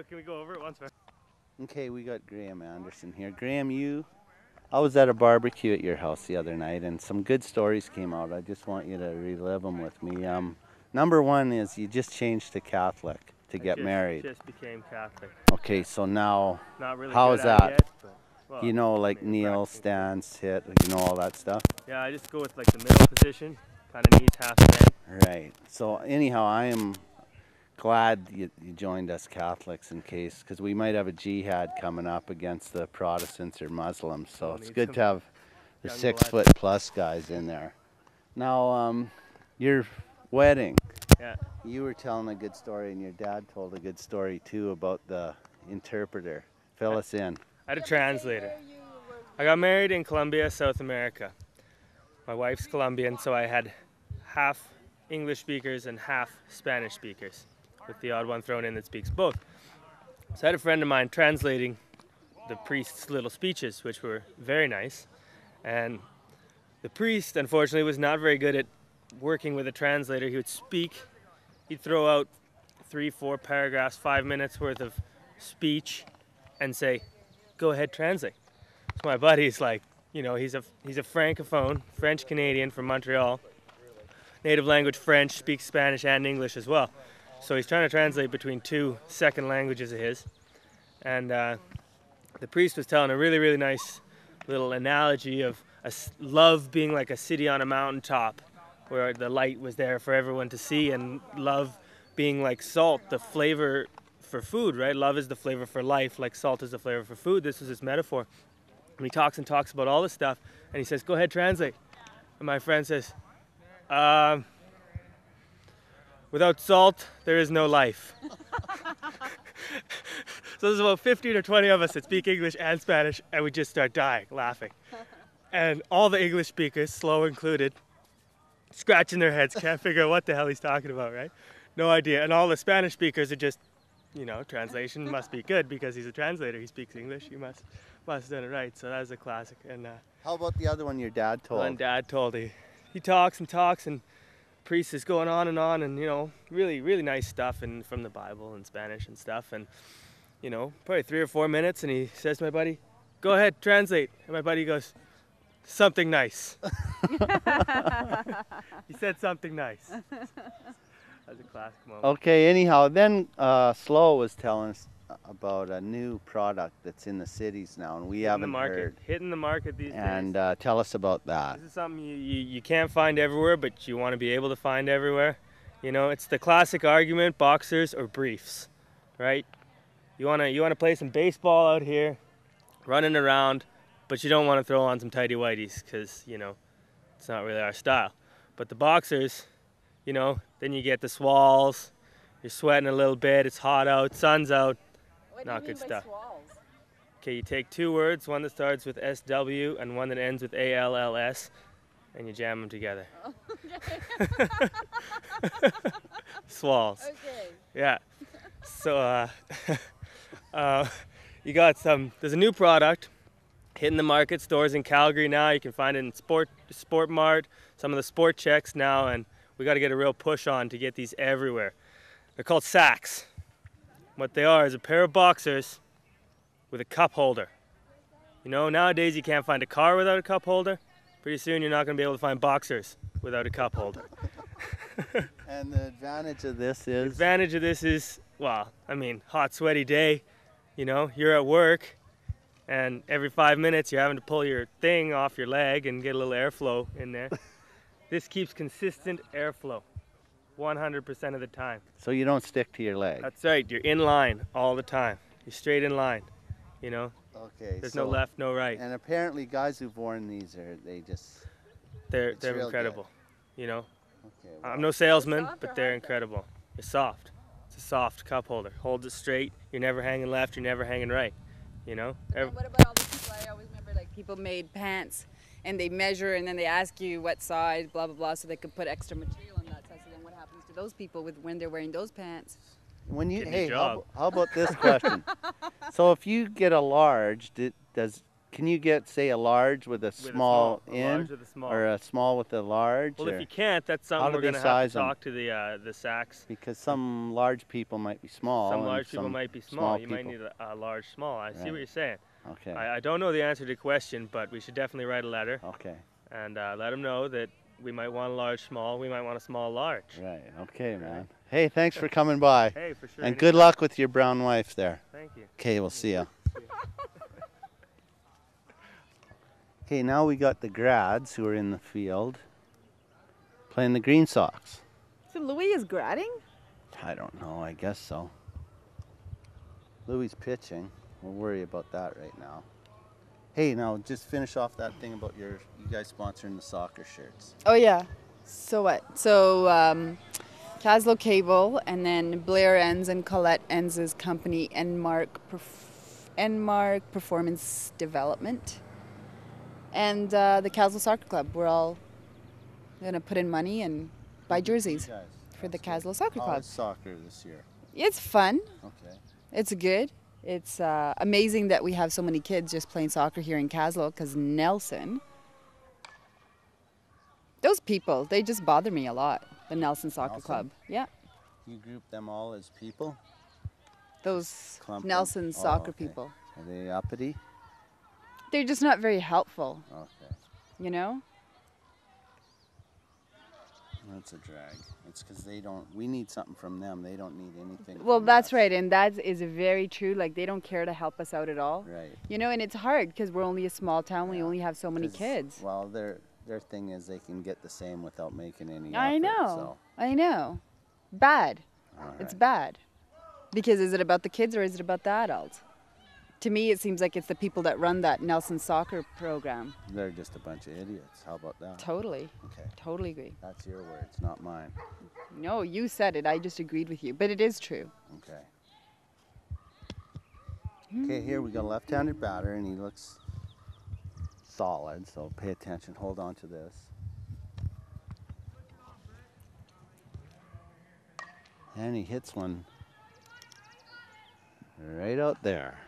Can we go over it once more? Okay, we got Graham Anderson here. Graham, I was at a barbecue at your house the other night, and some good stories came out. I just want you to relive them with me. Number one is you just changed to Catholic to get married. Just became Catholic. Okay, so now, Not really how good is at that? it yet, but, well, You know, like kneel, practicing. stand, sit, you know, all that stuff? Yeah, I just go with like the middle position, kind of knees half bent. Right. So anyhow, I am glad you joined us Catholics in case, because we might have a jihad coming up against the Protestants or Muslims. So it's good to have the 6-foot-plus guys in there. Now, your wedding. Yeah. You were telling a good story, and your dad told a good story too about the interpreter. Fill us in. I had a translator. I got married in Colombia, South America. My wife's Colombian, so I had half English speakers and half Spanish speakers, with the odd one thrown in that speaks both. So I had a friend of mine translating the priest's little speeches, which were very nice. And the priest, unfortunately, was not very good at working with a translator. He would speak, he'd throw out 3-4 paragraphs, 5 minutes worth of speech, and say, "Go ahead, translate." So my buddy's like, you know, he's a francophone, French Canadian from Montreal, native language French, speaks Spanish and English as well. So he's trying to translate between 2 second languages of his. And the priest was telling a really, really nice little analogy of love being like a city on a mountaintop, where the light was there for everyone to see, and love being like salt, the flavor for food, right? Love is the flavor for life, like salt is the flavor for food. This was his metaphor. And he talks and talks about all this stuff, and he says, "Go ahead, translate." And my friend says, "Without salt, there is no life." So there's about 15 or 20 of us that speak English and Spanish, and we just start dying, laughing. And all the English speakers, Slow included, scratching their heads, can't figure out what the hell he's talking about, right? No idea. And all the Spanish speakers are just, you know, translation must be good because he's a translator. He speaks English. He must have done it right. So that was a classic. And how about the other one your dad told? Well, Dad told he talks and talks, and priest is going on, and you know, really, really nice stuff and from the Bible and Spanish and stuff. And you know, probably 3 or 4 minutes, and he says to my buddy, "Go ahead, translate." And my buddy goes, "Something nice." He said something nice. That's a classic moment. Okay, anyhow, then Slow was telling us about a new product that's in the cities now, and we haven't heard. Hitting the market these days. And tell us about that. This is something you can't find everywhere, but you want to be able to find everywhere. You know, it's the classic argument: boxers or briefs, right? You wanna play some baseball out here, running around, but you don't want to throw on some tighty whities because, you know, it's not really our style. But the boxers, you know, then you get the swalls, you're sweating a little bit, it's hot out, sun's out, not good stuff. Okay, you take 2 words, one that starts with SW and one that ends with ALLS, and you jam them together. Okay. Swalls. Okay. Yeah. So you got there's a new product hitting the market, stores in Calgary now. You can find it in Sport Mart, some of the sport checks now, and we got to get a real push on to get these everywhere. They're called sacks. What they are is a pair of boxers with a cup holder. You know, nowadays you can't find a car without a cup holder. Pretty soon you're not going to be able to find boxers without a cup holder. And the advantage of this is? The advantage of this is, well, I mean, hot, sweaty day, you know, you're at work, and every 5 minutes you're having to pull your thing off your leg and get a little airflow in there. This keeps consistent airflow 100% of the time. So you don't stick to your leg? That's right, you're in line all the time. You're straight in line, you know? Okay. There's no left, no right. And apparently guys who've worn these they're incredible, you know? Okay, well, I'm no salesman, but they're incredible. They're soft. It's a soft cup holder. Holds it straight. You're never hanging left. You're never hanging right. You know. And what about all these people? I always remember like people made pants, and they measure, and then they ask you what size, blah blah blah, so they could put extra material in that size. So then what happens to those people when they're wearing those pants? Hey, how about this question? So if you get a large, can you get, say, a large with a small a in, large with a small. or a small with a large? Well, or? if you can't, that's How something do we're they going to have to size 'em? talk to the sacks. Because some large people might be small. Some and large people some might be small. You people. might need a large small. I see Right. what you're saying. Okay. I don't know the answer to the question, but we should definitely write a letter Okay. and let them know that we might want a large small. We might want a small large. Right. Okay, man. Hey, thanks for coming by. Hey, for sure. And good luck with your brown wife there. Thank you. Okay, we'll see ya. Okay, now we got the grads who are in the field playing the Green Sox. So Louis is grading? I don't know, I guess so. Louis pitching. We'll worry about that right now. Hey, now just finish off that thing about you guys sponsoring the soccer shirts. Oh yeah. So what? So Kaslo Cable, and then Blair Enns and Colette Enns' company, Enmark Performance Development, and the Kaslo Soccer Club. We're all gonna put in money and buy jerseys for the Kaslo Soccer Club. How is soccer this year? It's fun. Okay. It's good. It's amazing that we have so many kids just playing soccer here in Kaslo, because Nelson, those people, they just bother me a lot. The Nelson Soccer Club. Yeah. You group them all as people? Those Clump them? Nelson soccer okay. people. Are they uppity? They're just not very helpful, Okay. you know? That's a drag. It's because we need something from them. They don't need anything Well, from that's us. right, and that is very true. Like, they don't care to help us out at all. Right. You know, and it's hard because we're only a small town. We Yeah. only have so many 'Cause, kids. Well, their thing is they can get the same without making any effort. I know. So. I know. Bad. All It's right. bad. Because is it about the kids or is it about the adults? To me, it seems like it's the people that run that Nelson soccer program. They're just a bunch of idiots. How about that? Totally. Okay. Totally agree. That's your words, not mine. No, you said it. I just agreed with you. But it is true. Okay. Okay, here we got a left-handed batter, and he looks solid, so pay attention. Hold on to this. And he hits one right out there.